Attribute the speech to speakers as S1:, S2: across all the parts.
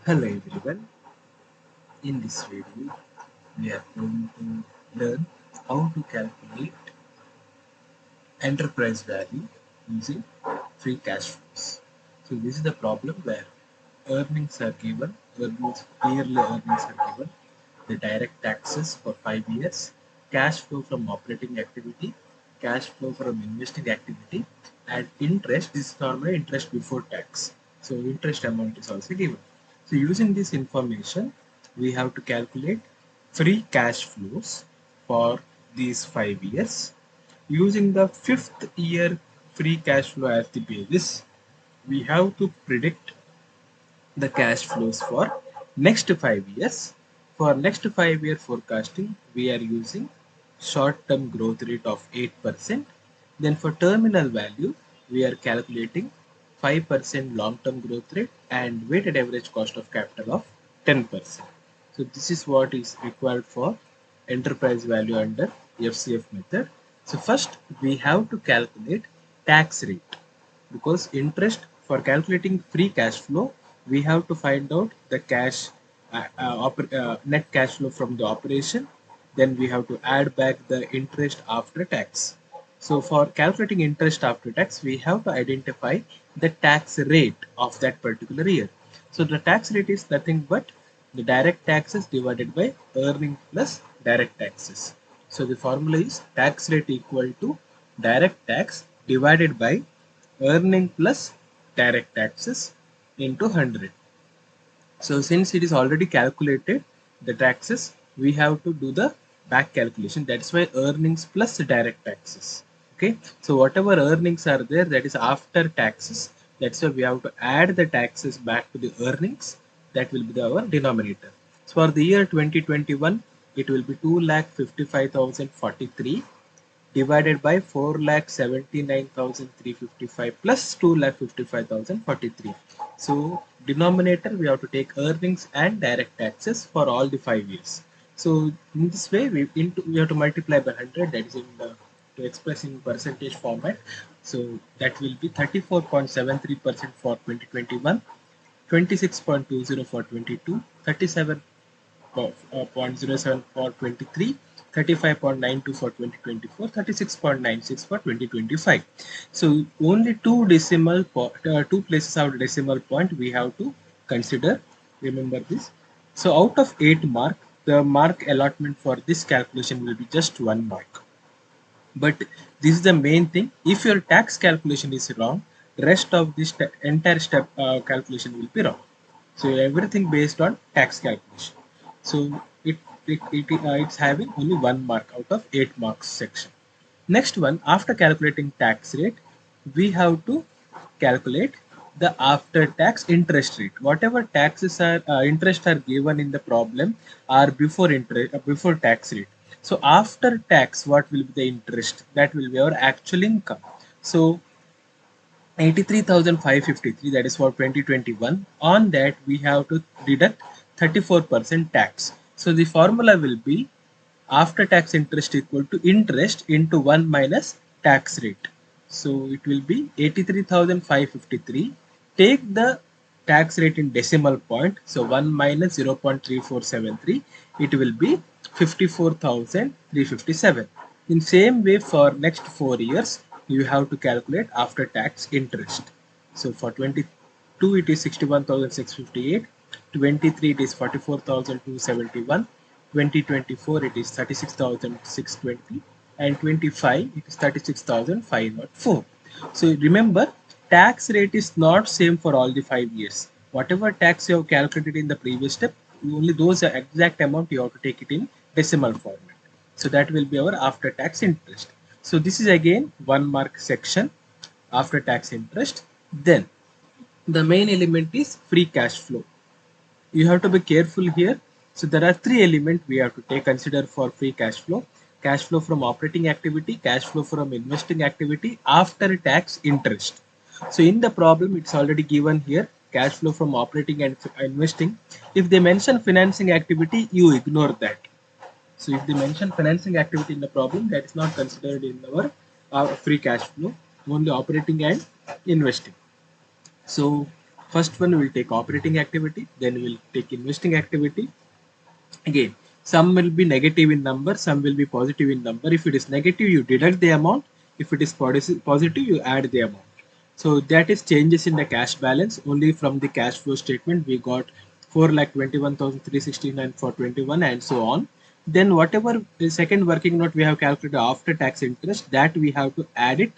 S1: Hello everyone, in this video we are going to learn how to calculate enterprise value using free cash flows. So this is the problem where earnings are given, yearly earnings are given, the direct taxes for 5 years, cash flow from operating activity, cash flow from investing activity, and interest is normally interest before tax. So interest amount is also given. So using this information, we have to calculate free cash flows for these 5 years. Using the fifth year free cash flow as the basis, we have to predict the cash flows for next 5 years. For next 5 year forecasting, we are using short-term growth rate of 8%. Then for terminal value, we are calculating 5% long-term growth rate and weighted average cost of capital of 10%. So this is what is required for enterprise value under FCF method. So first we have to calculate tax rate, because interest, for calculating free cash flow, we have to find out the net cash flow from the operation. Then we have to add back the interest after tax. So for calculating interest after tax, we have to identify the tax rate of that particular year. So the tax rate is nothing but the direct taxes divided by earning plus direct taxes. So the formula is tax rate equal to direct tax divided by earning plus direct taxes into 100. So since it is already calculated, the taxes, we have to do the back calculation. That's why earnings plus direct taxes. Okay. So whatever earnings are there, that is after taxes. That's why we have to add the taxes back to the earnings. That will be our denominator. So for the year 2021, it will be 2,55,043 divided by 4,79,355 plus 2,55,043. So denominator, we have to take earnings and direct taxes for all the 5 years. So in this way, we have to multiply by 100. That is to express in percentage format. So that will be 34.73% for 2021, 26.20 for 22, 37.07 for 23, 35.92 for 2024, 36.96 for 2025. So only two places out decimal point we have to consider. Remember this. So out of 8 mark, the mark allotment for this calculation will be just 1 mark. But this is the main thing. If your tax calculation is wrong, rest of this entire step calculation will be wrong. So everything based on tax calculation. So it's having only 1 mark out of 8 marks section. Next one, after calculating tax rate, we have to calculate the after tax interest rate. Whatever taxes are interest are given in the problem are before interest before tax rate. So after tax, what will be the interest? That will be our actual income. So 83,553, that is for 2021. On that we have to deduct 34% tax. So the formula will be after tax interest equal to interest into 1 minus tax rate. So it will be 83,553. Take the tax rate in decimal point. So 1 minus 0.3473. It will be 54,357. In same way, for next 4 years, you have to calculate after tax interest. So for 22 it is 61,658, 23 it is 44,271, 2024 it is 36,620, and 25 it is 36,504. So remember, tax rate is not same for all the 5 years. Whatever tax you have calculated in the previous step, only those exact amount you have to take it in decimal format. So that will be our after tax interest. So this is again 1 mark section, after tax interest. Then the main element is free cash flow. You have to be careful here. So there are 3 elements we have to take consider for free cash flow. Cash flow from operating activity, cash flow from investing activity, after tax interest. So in the problem, it's already given here, cash flow from operating and investing. If they mention financing activity, you ignore that. So if they mention financing activity in the problem, that is not considered in our free cash flow, only operating and investing. So First one will take operating activity, then we'll take investing activity. Again, some will be negative in number, some will be positive in number. If it is negative, you deduct the amount. If it is positive, you add the amount. So that is changes in the cash balance. Only from the cash flow statement, we got 4,21,369 for 21 and so on. Then whatever the second working note we have calculated after tax interest, that we have to add it.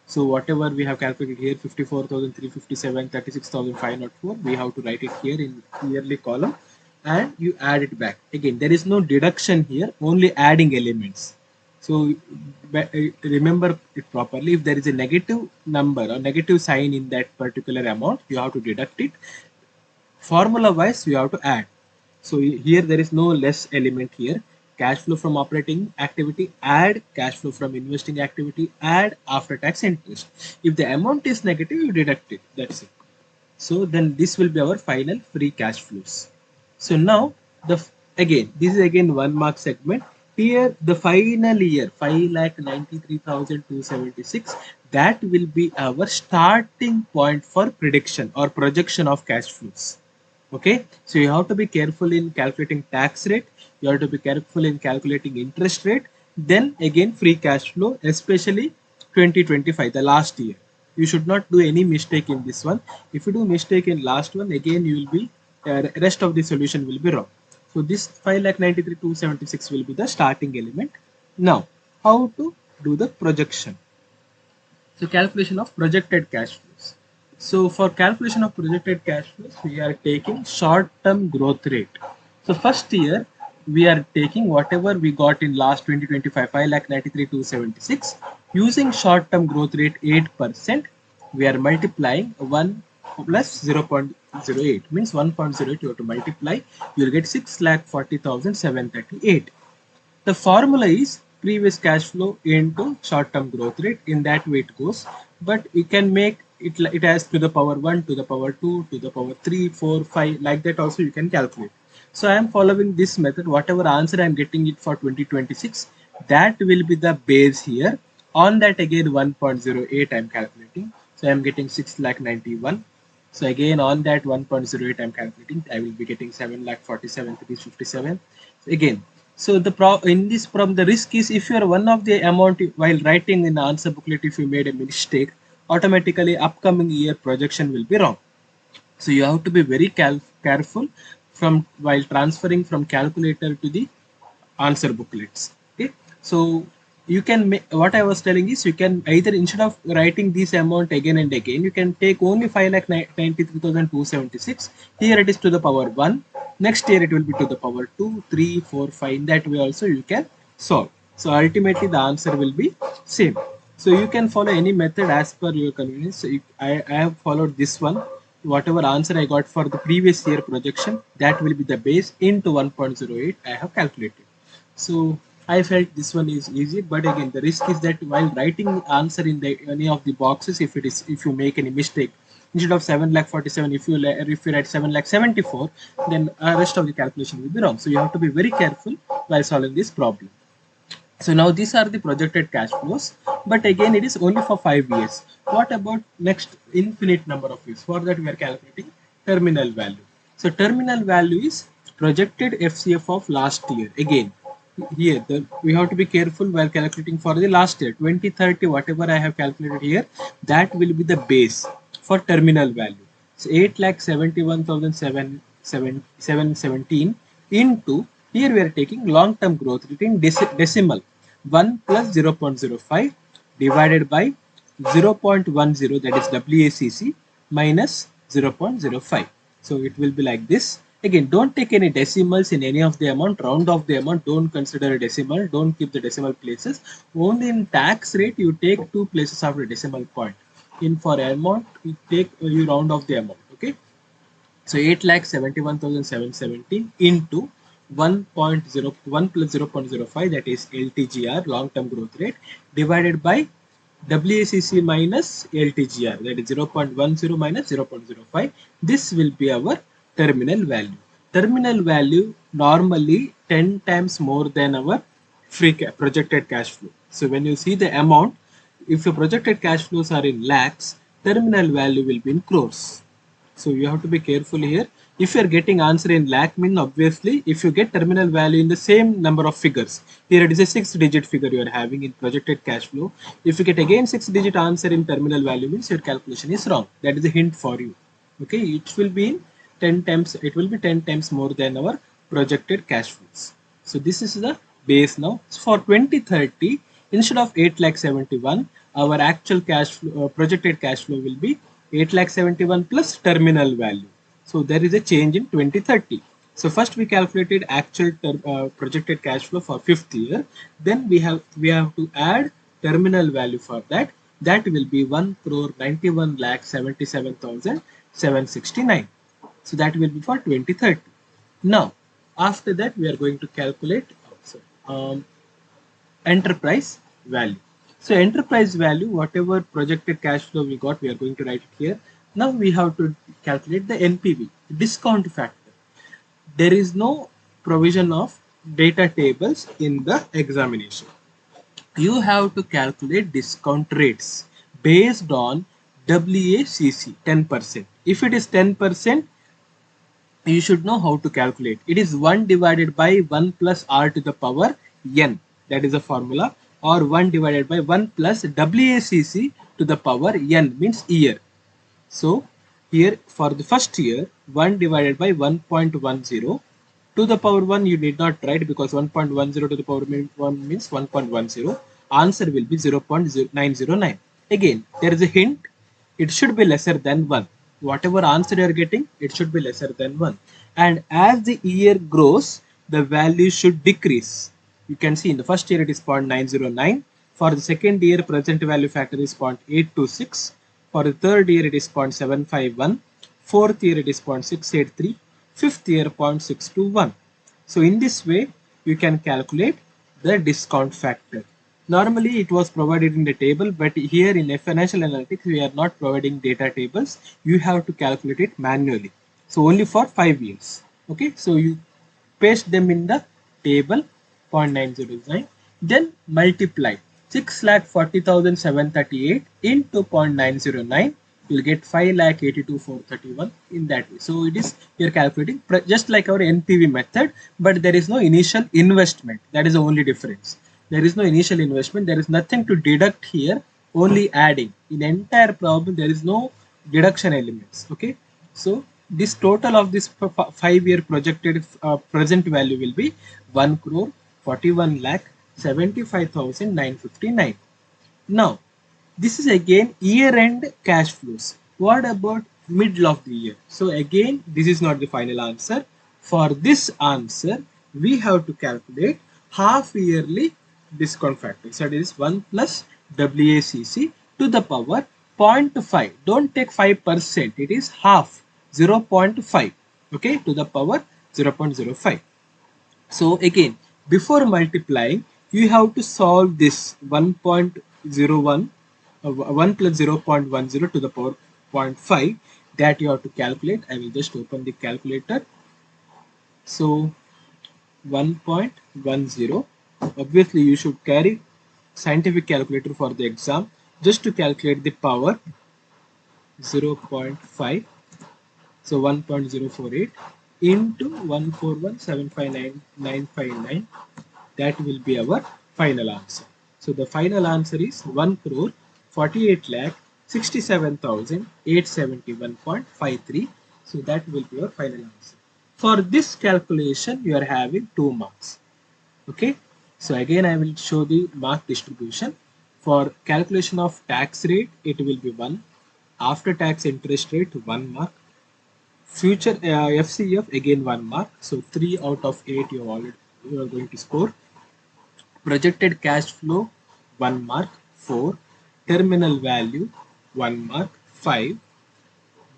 S1: So whatever we have calculated here, 54,357, 36,504, we have to write it here in yearly column and you add it back. Again, there is no deduction here, only adding elements. So remember it properly. If there is a negative number or negative sign in that particular amount, you have to deduct it. Formula wise, you have to add. So here there is no less element here. Cash flow from operating activity, add cash flow from investing activity, add after tax interest. If the amount is negative, you deduct it. That's it. So then this will be our final free cash flows. So now again, this is again 1 mark segment. Here the final year 5,93,276, that will be our starting point for prediction or projection of cash flows. Okay, so you have to be careful in calculating tax rate, you have to be careful in calculating interest rate, then again free cash flow, especially 2025, the last year. You should not do any mistake in this one. If you do mistake in last one, again you will be rest of the solution will be wrong. So this 5,93,276 will be the starting element. Now how to do the projection? So calculation of projected cash flows. So for calculation of projected cash flows, we are taking short-term growth rate. So first year, we are taking whatever we got in last 2025, 5,93,276. Using short-term growth rate 8%, we are multiplying 1 plus 0.08, means 1.08 you have to multiply, you will get 6,40,738. The formula is previous cash flow into short-term growth rate. In that way it goes, but you can make it as to the power 1, to the power 2, to the power 3, 4, 5, like that also you can calculate. So I am following this method. Whatever answer I am getting it for 2026, that will be the base here. On that again 1.08 I am calculating. So I am getting 6,91. So again on that 1.08 I am calculating, I will be getting 7,47,357. So again, so in this problem, the risk is if you are one of the amount while writing in the answer booklet, if you made a mistake, automatically upcoming year projection will be wrong. So you have to be very careful from while transferring from calculator to the answer booklets. Okay, so you can make, what I was telling is you can either instead of writing this amount again and again, you can take only 5,93,276. Here it is to the power 1. Next year it will be to the power 2, 3, 4, 5. In that way also you can solve. So ultimately the answer will be same. So you can follow any method as per your convenience. So I have followed this one. Whatever answer I got for the previous year projection, that will be the base into 1.08 I have calculated. So I felt this one is easy, but again the risk is that while writing answer in any of the boxes, if you make any mistake, instead of 7,47,000, if you write 7,74,000, then rest of the calculation will be wrong. So you have to be very careful while solving this problem. So now these are the projected cash flows, but again it is only for 5 years. What about next infinite number of years? For that we are calculating terminal value. So terminal value is projected FCF of last year. Again, here we have to be careful while calculating for the last year 2030. Whatever I have calculated here, that will be the base for terminal value. So 8,71,717 into, here we are taking long term growth rate in decimal, 1 plus 0.05 divided by 0.10, that is WACC, minus 0.05. So it will be like this. Again, don't take any decimals in any of the amount, round off the amount, don't consider a decimal, don't keep the decimal places. Only in tax rate you take 2 places after decimal point. In for amount, you round off the amount. Okay. So 8,71,717 into 1.01 plus 0.05, that is LTGR, long term growth rate, divided by WACC minus LTGR, that is 0.10 minus 0.05. This will be our terminal value. Terminal value normally 10 times more than our projected cash flow. So when you see the amount, if your projected cash flows are in lakhs, terminal value will be in crores. So you have to be careful here. If you are getting answer in lakh min, obviously, if you get terminal value in the same number of figures, here it is a 6-digit figure you are having in projected cash flow. If you get again 6-digit answer in terminal value, means your calculation is wrong. That is a hint for you. Okay, it will be 10 times. It will be 10 times more than our projected cash flows. So this is the base now. So for 2030, instead of 8,71,000, our actual cash flow, projected cash flow will be 8,71,000 plus terminal value. So there is a change in 2030. So first we calculated actual projected cash flow for 5th year. Then we have to add terminal value for that. That will be 1,91,77,769. So that will be for 2030. Now, after that, we are going to calculate enterprise value. So enterprise value, whatever projected cash flow we got, we are going to write it here. Now we have to calculate the NPV, discount factor. There is no provision of data tables in the examination. You have to calculate discount rates based on WACC 10%. If it is 10%, you should know how to calculate. It is 1 divided by 1 plus r to the power n. That is a formula. Or 1 divided by 1 plus WACC to the power n, means year. So here for the first year, 1 divided by 1.10 to the power 1 you need not write, because 1.10 to the power 1 means 1.10. Answer will be 0.909. Again, there is a hint. It should be lesser than 1. Whatever answer you are getting, it should be lesser than 1. And as the year grows, the value should decrease. You can see in the first year it is 0.909. For the second year, present value factor is 0.826. For the third year, it is 0.751. Fourth year, it is 0.683. Fifth year, 0.621. So in this way, you can calculate the discount factor. Normally, it was provided in the table, but here in financial analytics, we are not providing data tables. You have to calculate it manually. So only for 5 years. Okay, so you paste them in the table 0.909, then multiply 6,40,738 into 0.909. You'll get 5,82,431 in that way. So it is, you're calculating just like our NPV method, but there is no initial investment. That is the only difference. There is no initial investment. There is nothing to deduct here, only adding. In entire problem, there is no deduction elements. Okay. So this total of this 5-year projected present value will be 1 crore 41 lakh 75,959. Now, this is again year-end cash flows. What about middle of the year? So again, this is not the final answer. For this answer, we have to calculate half-yearly discount factor. So it is 1 plus WACC to the power 0.5. Don't take 5%. It is half, 0.5. Okay, to the power 0.05. So again, before multiplying, you have to solve this 1.01, 1 plus 0.10 to the power 0.5, that you have to calculate. I will just open the calculator. So 1.10, obviously you should carry scientific calculator for the exam, just to calculate the power 0.5. So 1.048 into 141,759,959. That will be our final answer. So the final answer is 1 crore 48 lakh 67,871.53. So that will be your final answer. For this calculation, you are having 2 marks. Okay. So again, I will show the mark distribution. For calculation of tax rate, it will be 1. After tax interest rate, 1 mark. Future FCF, again 1 mark. So 3 out of 8 you are going to score. Projected cash flow 1 mark, 4. Terminal value 1 mark, 5.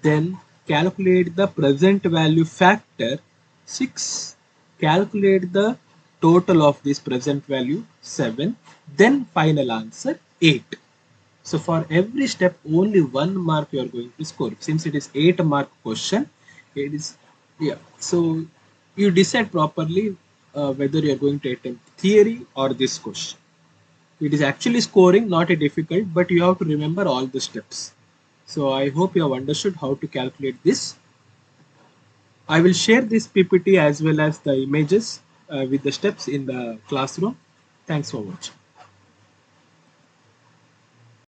S1: Then calculate the present value factor 6. Calculate the total of this present value 7. Then final answer 8. So for every step, only 1 mark you are going to score. Since it is 8 mark question, it is, yeah. So you decide properly whether you are going to attempt theory or this question. It is actually scoring, not a difficult, but you have to remember all the steps.
S2: So I hope you have understood how to calculate this. I will share this PPT as well as the images with the steps in the classroom. Thanks for watching.